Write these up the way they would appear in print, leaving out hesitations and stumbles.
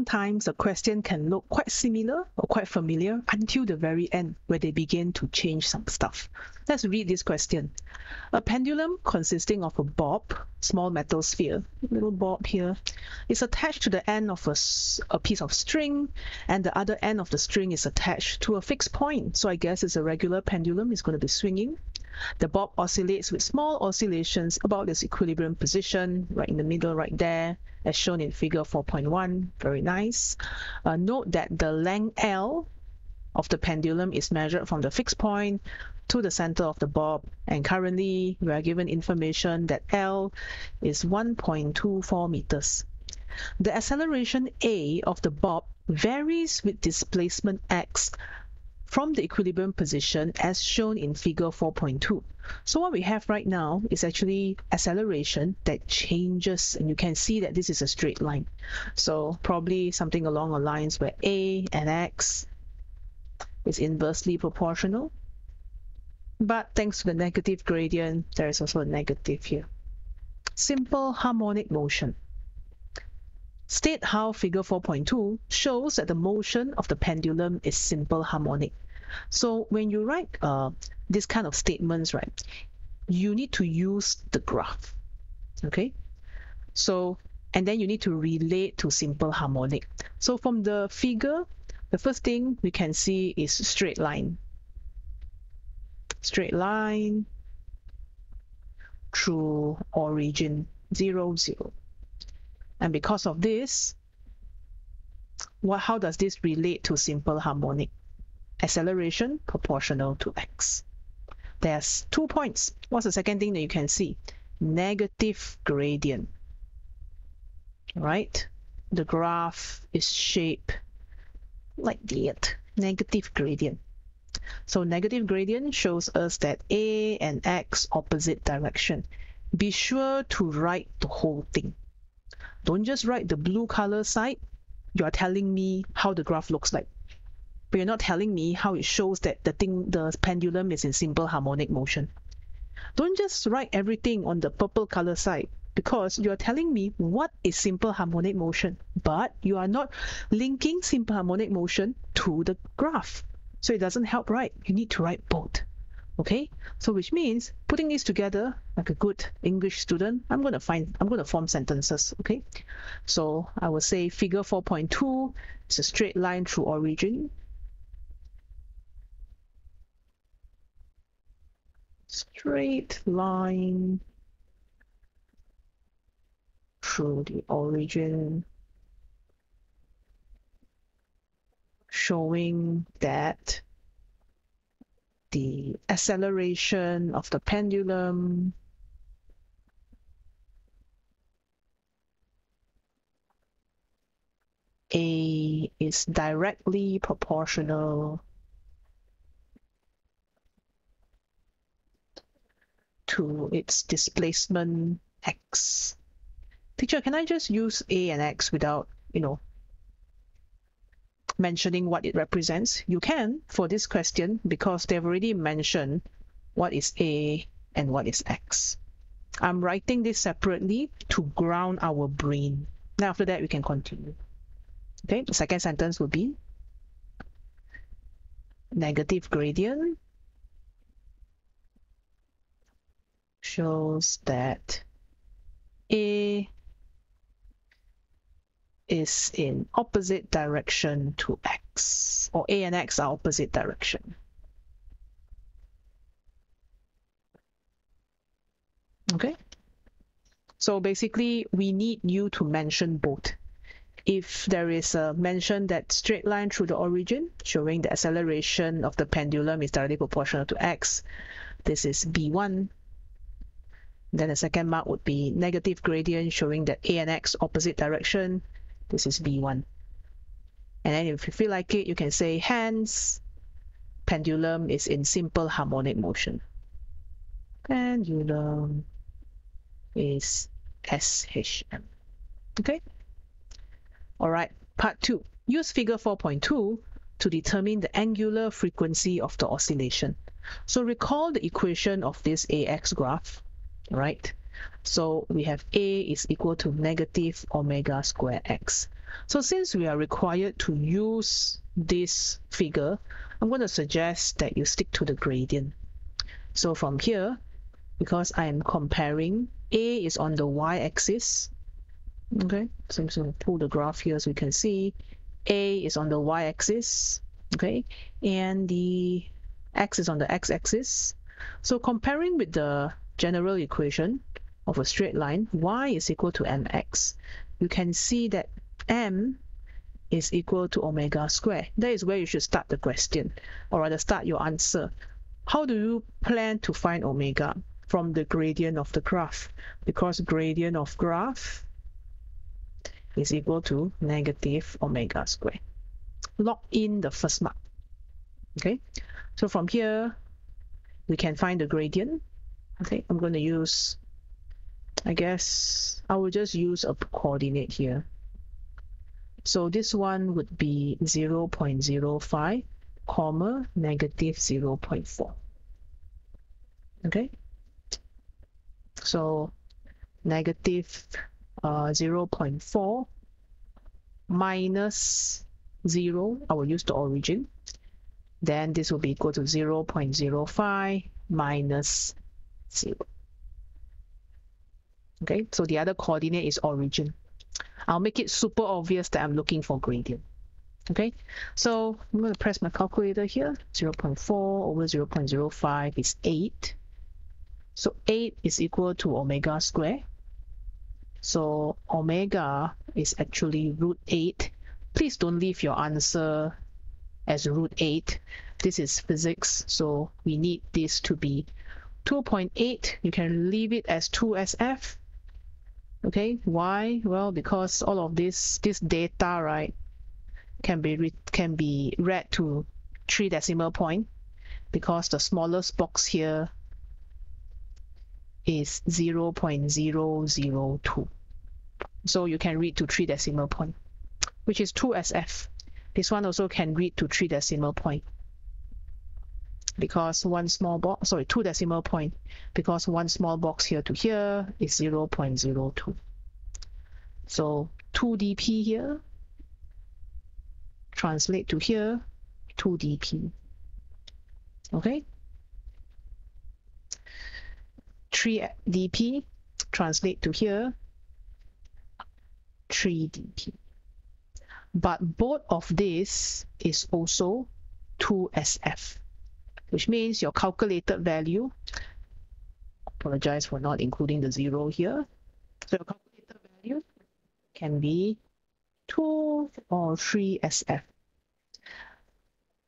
sometimes a question can look quite similar or quite familiar until the very end where they begin to change some stuff. Let's read this question. A pendulum consisting of a bob, small metal sphere, little bob here, is attached to the end of a piece of string, and the other end of the string is attached to a fixed point. So I guess it's a regular pendulum. It's going to be swinging. The bob oscillates with small oscillations about its equilibrium position, right in the middle, right there, as shown in figure 4.1. Very nice. Note that the length L of the pendulum is measured from the fixed point to the center of the bob, and currently we are given information that L is 1.24 meters. The acceleration A of the bob varies with displacement x from the equilibrium position as shown in figure 4.2. So what we have right now is actually acceleration that changes, and you can see that this is a straight line. So probably something along the lines where A and X is inversely proportional. But thanks to the negative gradient, there is also a negative here. Simple harmonic motion. State how figure 4.2 shows that the motion of the pendulum is simple harmonic. So when you write this kind of statements, right, you need to use the graph, okay? So, and then you need to relate to simple harmonic. So from the figure, the first thing we can see is straight line. Straight line through origin, 0, 0. And because of this, how does this relate to simple harmonic? Acceleration proportional to x. There's 2 points. What's the second thing that you can see? Negative gradient. Right? The graph is shaped like that. Negative gradient. So negative gradient shows us that A and X opposite direction. Be sure to write the whole thing. Don't just write the blue color side. You are telling me how the graph looks like, but you're not telling me how it shows that the pendulum is in simple harmonic motion. Don't just write everything on the purple color side, because you are telling me what is simple harmonic motion, but you are not linking simple harmonic motion to the graph. So it doesn't help, right? You need to write both. Okay, so which means putting these together like a good English student, I'm going to form sentences. Okay, so I will say figure 4.2 is a straight line through origin. Straight line through the origin, showing that the acceleration of the pendulum A is directly proportional to its displacement x. Teacher, can I just use A and X without, mentioning what it represents? You can for this question, because they've already mentioned what is A and what is X. I'm writing this separately to ground our brain. Now after that, we can continue. Okay, the second sentence would be negative gradient shows that A is in opposite direction to X, or A and X are opposite direction. Okay, so basically we need you to mention both. If there is a mention that straight line through the origin showing the acceleration of the pendulum is directly proportional to X, this is B1. Then the second mark would be negative gradient showing that A and X opposite direction. This is B1. And then if you feel like it, you can say hence pendulum is in simple harmonic motion. Pendulum is SHM. Okay? Alright, part 2. Use figure 4.2 to determine the angular frequency of the oscillation. So recall the equation of this AX graph, right? So we have A is equal to negative omega square X. So since we are required to use this figure, I'm going to suggest that you stick to the gradient. So from here, because I am comparing, A is on the y-axis. Okay, so I'm just going to pull the graph here so you can see A is on the y-axis, okay, and the x is on the x-axis. So comparing with the general equation of a straight line, y is equal to mx, you can see that m is equal to omega square. That is where you should start the question, or rather start your answer. How do you plan to find omega? From the gradient of the graph, because gradient of graph is equal to negative omega square. Lock in the first mark. Okay, so from here we can find the gradient. Okay, I'm going to use, I guess I will just use a coordinate here. So this one would be 0.05 comma negative 0.4. Okay, so negative 0.4 minus 0, I will use the origin. Then this will be equal to 0.05 minus 0. Okay, so the other coordinate is origin. I'll make it super obvious that I'm looking for gradient. Okay, so I'm going to press my calculator here. 0.4 over 0.05 is 8. So 8 is equal to omega square. So omega is actually root 8. Please don't leave your answer as root 8. This is physics, so we need this to be 2.8. You can leave it as 2SF. Okay, why? Well, because all of this data, right, can be read to 3 decimal point, because the smallest box here is 0.002. So you can read to 3 decimal point, which is 2SF. This one also can read to 3 decimal point, because 2 decimal point, because one small box here to here is 0.02. So 2 dp here, translate to here, 2 dp. Okay, 3 dp, translate to here, 3 dp. But both of this is also 2SF, which means your calculated value, apologize for not including the 0 here, so your calculated value can be 2 or 3 SF.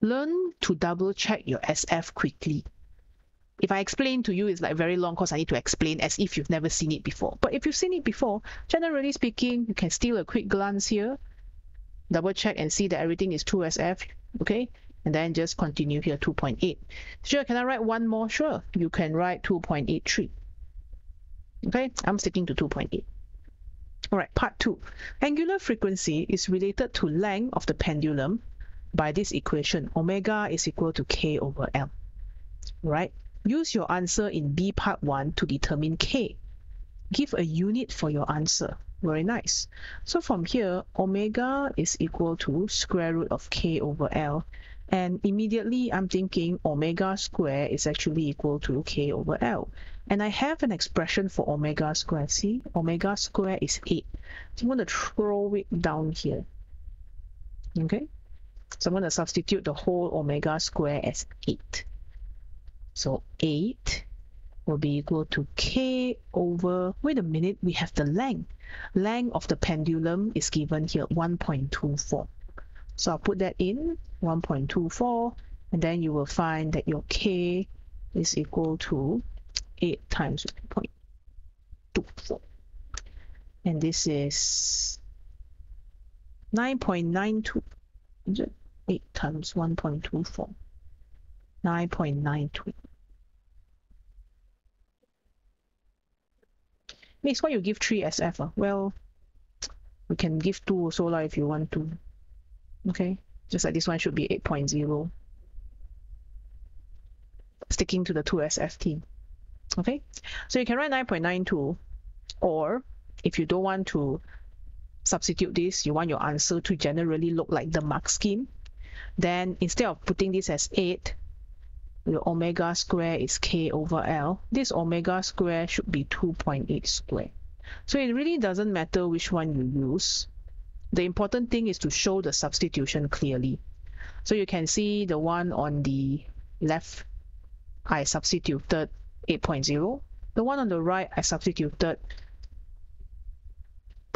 Learn to double check your SF quickly. If I explain to you, it's like very long because I need to explain as if you've never seen it before. But if you've seen it before, generally speaking, you can steal a quick glance here, double check and see that everything is 2SF, okay? And then just continue here, 2.8. Sure, can I write one more? Sure, you can write 2.83. Okay, I'm sticking to 2.8. All right, part 2. Angular frequency is related to length of the pendulum by this equation. Omega is equal to K over L. Right? Use your answer in B part 1 to determine K. Give a unit for your answer. Very nice. So from here, omega is equal to square root of K over L. And immediately I'm thinking omega square is actually equal to K over L. And I have an expression for omega square. See, omega square is 8. So I'm going to throw it down here. Okay? So I'm going to substitute the whole omega square as 8. So 8 will be equal to K over, wait a minute, we have the length. Length of the pendulum is given here, 1.24. So I'll put that in, 1.24, and then you will find that your K is equal to 8 times 1.24. And this is 9.92. 8 times 1.24. 9.92. Miss, why you give 3 SF? Well, we can give 2 also if you want to. Okay, just like this one should be 8.0. Sticking to the 2SF team. Okay, so you can write 9.92, or if you don't want to substitute this, you want your answer to generally look like the mark scheme, then instead of putting this as 8, the omega square is k over L. This omega square should be 2.8 square. So it really doesn't matter which one you use. The important thing is to show the substitution clearly. So you can see the one on the left, I substituted 8.0. The one on the right, I substituted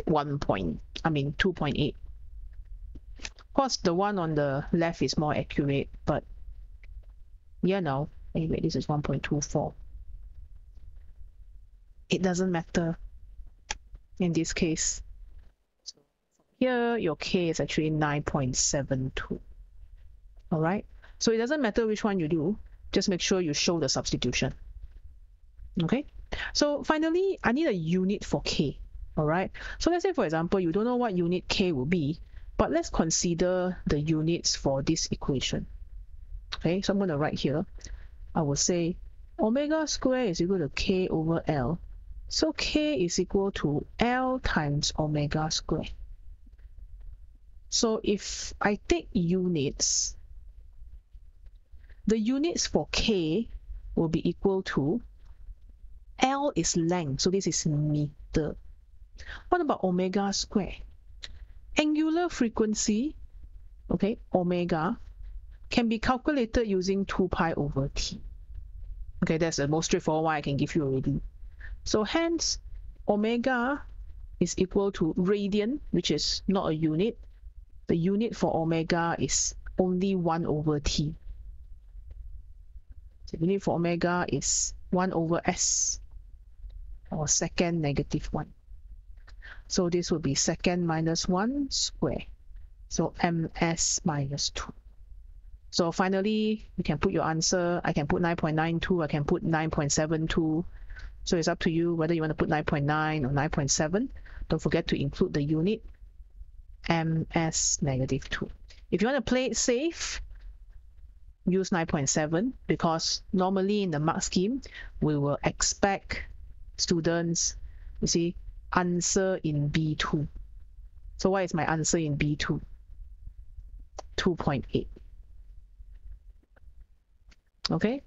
2.8. Of course, the one on the left is more accurate, but anyway, this is 1.24. It doesn't matter in this case. So here, your K is actually 9.72. All right. So it doesn't matter which one you do. Just make sure you show the substitution. Okay. So finally, I need a unit for K. All right. So let's say, for example, you don't know what unit K will be, but let's consider the units for this equation. Okay. So I'm going to write here. I will say omega square is equal to K over L. So K is equal to L times omega square. So if I take units, the units for K will be equal to L is length, so this is meter. What about omega square? Angular frequency, okay, omega, can be calculated using 2 pi over t. Okay, that's the most straightforward one I can give you already. So hence, omega is equal to radian, which is not a unit. The unit for omega is only 1 over t. So the unit for omega is 1 over s, or second negative 1. So this will be second minus 1 square. So ms minus 2. So finally, you can put your answer. I can put 9.92. I can put 9.72. So it's up to you whether you want to put 9.9 or 9.7. Don't forget to include the unit ms negative 2. If you want to play it safe, use 9.7, because normally in the mark scheme, we will expect students, you see, answer in B2. So what is my answer in B2? 2.8. Okay,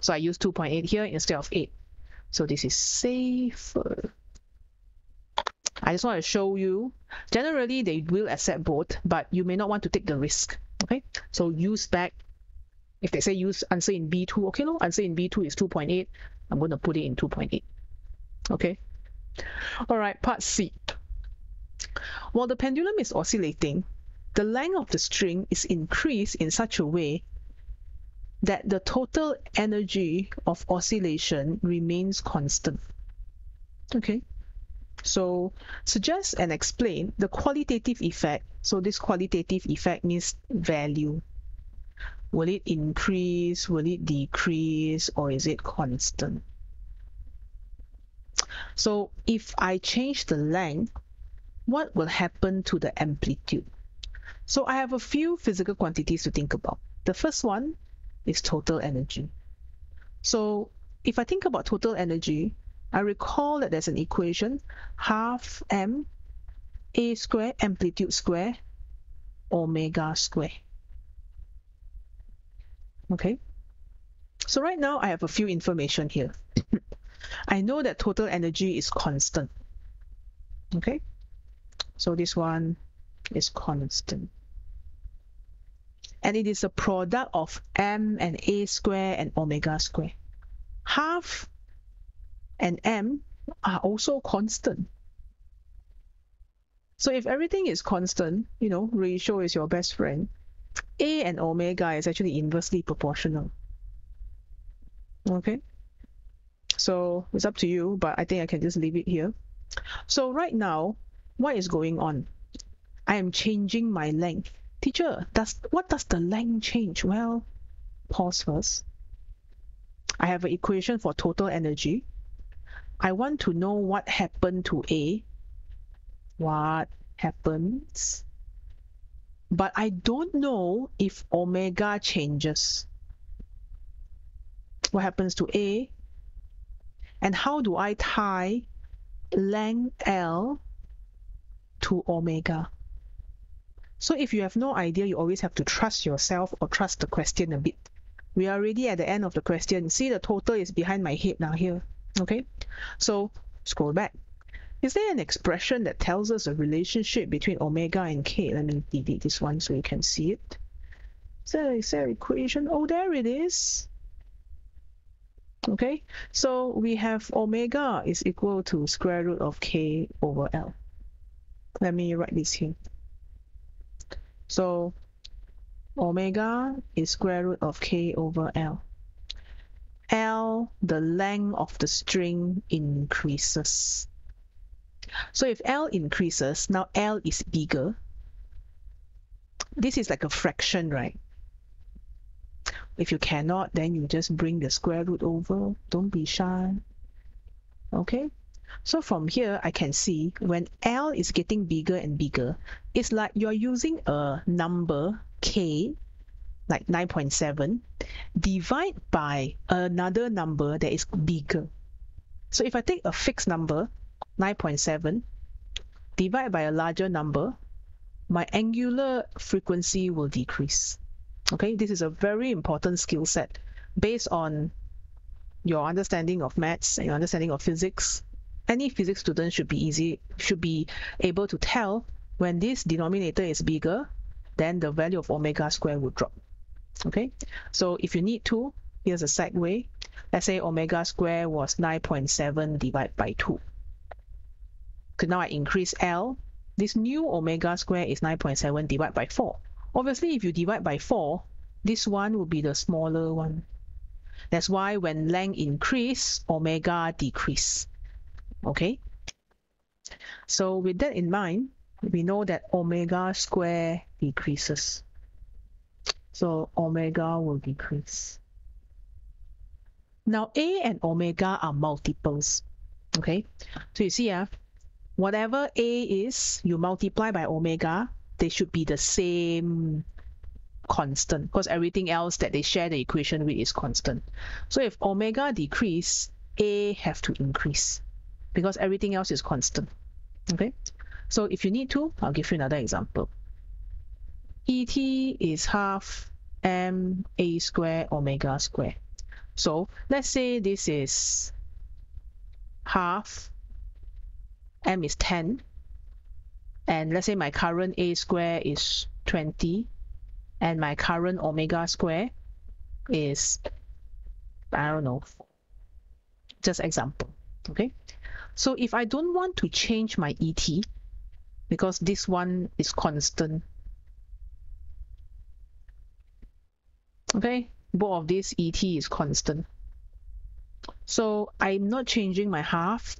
so I use 2.8 here instead of 8. So this is safer. I just want to show you, generally they will accept both, but you may not want to take the risk. Okay, so use back. If they say use answer in B2, okay, no, answer in B2 is 2.8. I'm going to put it in 2.8. Okay. All right, part C. While the pendulum is oscillating, the length of the string is increased in such a way that the total energy of oscillation remains constant. Okay. So suggest and explain the qualitative effect. So this qualitative effect means value. Will it increase? Will it decrease? Or is it constant? So if I change the length, what will happen to the amplitude? So I have a few physical quantities to think about. The first one is total energy. So if I think about total energy, I recall that there's an equation, half m a square amplitude square omega square. Okay, so right now I have a few information here. I know that total energy is constant. Okay, so this one is constant. And it is a product of m and a square and omega square. Half and m are also constant. So if everything is constant, you know, ratio is your best friend, a and omega is actually inversely proportional. Okay, so it's up to you, but I think I can just leave it here. So right now, what is going on? I am changing my length. Teacher, what does the length change? Well, pause first. I have an equation for total energy. I want to know what happened to A. What happens? But I don't know if omega changes. What happens to A? And how do I tie length L to omega. So if you have no idea, you always have to trust yourself or trust the question a bit. We are already at the end of the question. See, the total is behind my head now here. Okay, so scroll back. Is there an expression that tells us a relationship between omega and k? Let me delete this one so you can see it. Is there an equation? Oh, there it is. Okay, so we have omega is equal to square root of k over L. Let me write this here. So omega is square root of k over L. L, the length of the string, increases. So if L increases, now L is bigger. This is like a fraction, right? If you cannot, then you just bring the square root over. Don't be shy. Okay? So from here, I can see when L is getting bigger and bigger, it's like you're using a number, k, like 9.7, divide by another number that is bigger. So if I take a fixed number, 9.7, divide by a larger number, my angular frequency will decrease. Okay, this is a very important skill set based on your understanding of maths and your understanding of physics. Any physics student should be able to tell when this denominator is bigger, then the value of omega square will drop. Okay, so if you need to, here's a segue. Let's say omega square was 9.7 divided by 2. So now I increase L. This new omega square is 9.7 divided by 4. Obviously, if you divide by 4, this one will be the smaller one. That's why when length increase, omega decrease. Okay? So with that in mind, we know that omega square decreases. So omega will decrease. Now A and omega are multiples. Okay? So you see, whatever A is, you multiply by omega, they should be the same constant, because everything else that they share the equation with is constant. So if omega decrease, A have to increase, because everything else is constant. Okay, so if you need to, I'll give you another example. ET is half ma square omega square. So let's say this is half, m is 10, and let's say my current a square is 20, and my current omega square is, I don't know, just example. Okay, so if I don't want to change my ET, because this one is constant, okay, both of these ET is constant, so I'm not changing my half,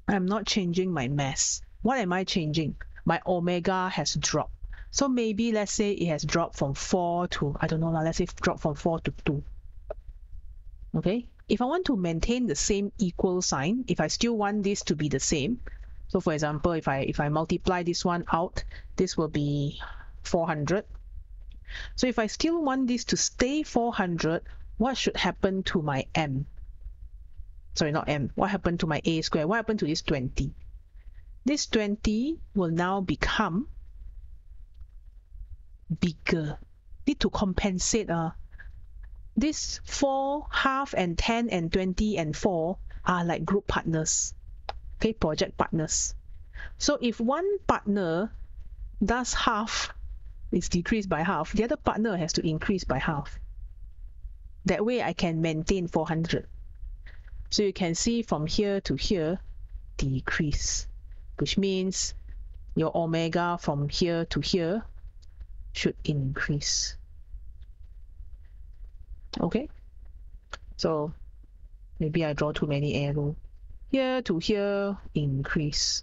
I'm not changing my mass. What am I changing? My omega has dropped. So maybe let's say it has dropped from 4 to, I don't know, let's say drop from 4 to 2. Okay, if I want to maintain the same equal sign, if I still want this to be the same, so for example, if I multiply this one out, this will be 400. So if I still want this to stay 400, what should happen to my m? Sorry, not m. What happened to my a square? What happened to this 20? This 20 will now become bigger. Need to compensate. This 4, half, and 10, and 20, and 4 are like group partners. Okay, project partners. So if one partner does half, it's decreased by half, the other partner has to increase by half. That way I can maintain 400. So you can see from here to here, decrease, which means your omega from here to here should increase. Okay, so maybe I draw too many arrows. Here to here, increase.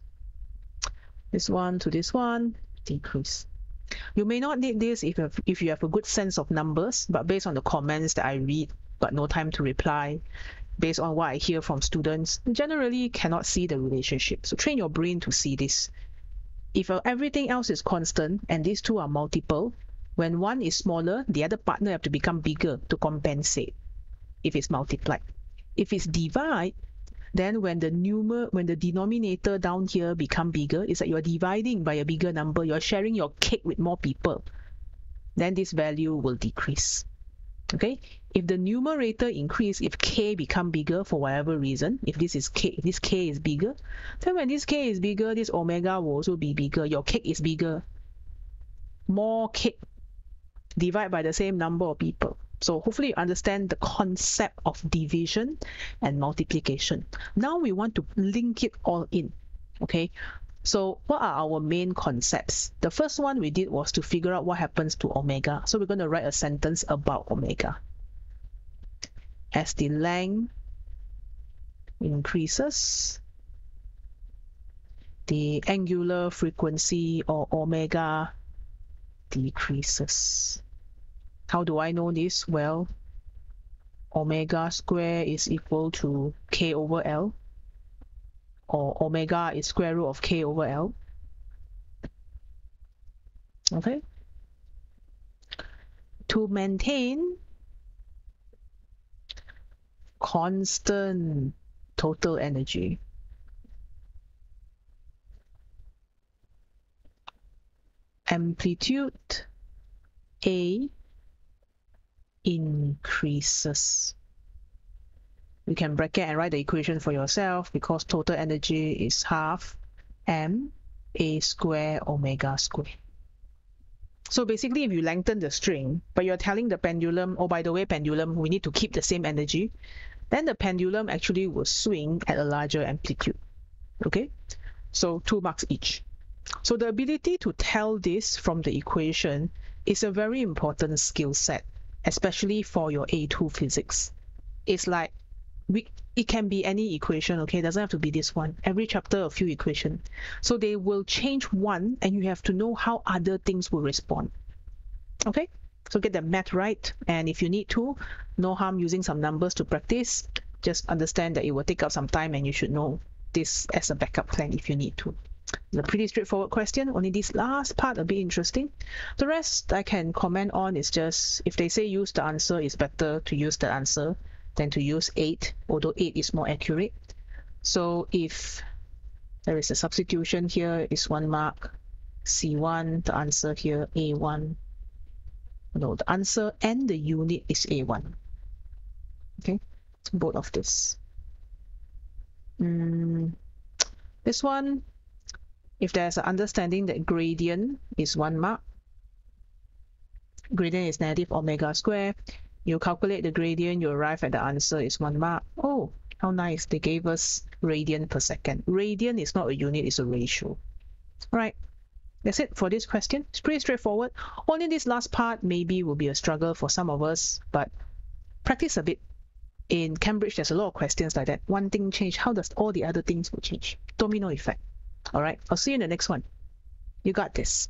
This one to this one, decrease. You may not need this if you have a good sense of numbers, but based on the comments that I read, but no time to reply, based on what I hear from students, generally cannot see the relationship. So train your brain to see this. If everything else is constant and these two are multiple, when one is smaller, the other partner have to become bigger to compensate if it's multiplied. If it's divide, then when the denominator down here become bigger, it's like you're dividing by a bigger number, you're sharing your cake with more people, then this value will decrease. Okay, if the numerator increase, if k become bigger for whatever reason, if this k is bigger, then when this k is bigger, this omega will also be bigger. Your cake is bigger. More cake, divide by the same number of people. So hopefully you understand the concept of division and multiplication. Now we want to link it all in. Okay, so what are our main concepts? The first one we did was to figure out what happens to omega. So we're going to write a sentence about omega. As the length increases, the angular frequency or omega decreases. How do I know this? Well, omega square is equal to k over L, or omega is square root of k over L. Okay. To maintain constant total energy, amplitude A increases. You can bracket and write the equation for yourself, because total energy is half m a square omega square. So basically, if you lengthen the string, but you're telling the pendulum, oh, by the way, pendulum, we need to keep the same energy, then the pendulum actually will swing at a larger amplitude. Okay, so 2 marks each. So the ability to tell this from the equation is a very important skill set, especially for your A2 physics. It's like, it can be any equation, okay? It doesn't have to be this one. Every chapter, a few equations. So they will change one, and you have to know how other things will respond. Okay? So get the math right, and if you need to, no harm using some numbers to practice. Just understand that it will take up some time, and you should know this as a backup plan if you need to. It's a pretty straightforward question, only this last part a bit interesting. The rest I can comment on is just, if they say use the answer, it's better to use the answer than to use 8, although 8 is more accurate. So if there is a substitution here, is 1 mark, C1, the answer here, A1. No, the answer and the unit is A1. Okay, both of this. This one, if there's an understanding that gradient is 1 mark, gradient is negative omega square, you calculate the gradient, you arrive at the answer is 1 mark. Oh, how nice, they gave us radian per second. Radian is not a unit, it's a ratio. All right, that's it for this question. It's pretty straightforward. Only this last part maybe will be a struggle for some of us, but practice a bit. In Cambridge, there's a lot of questions like that. One thing change, how does all the other things will change? Domino effect. All right, I'll see you in the next one. You got this.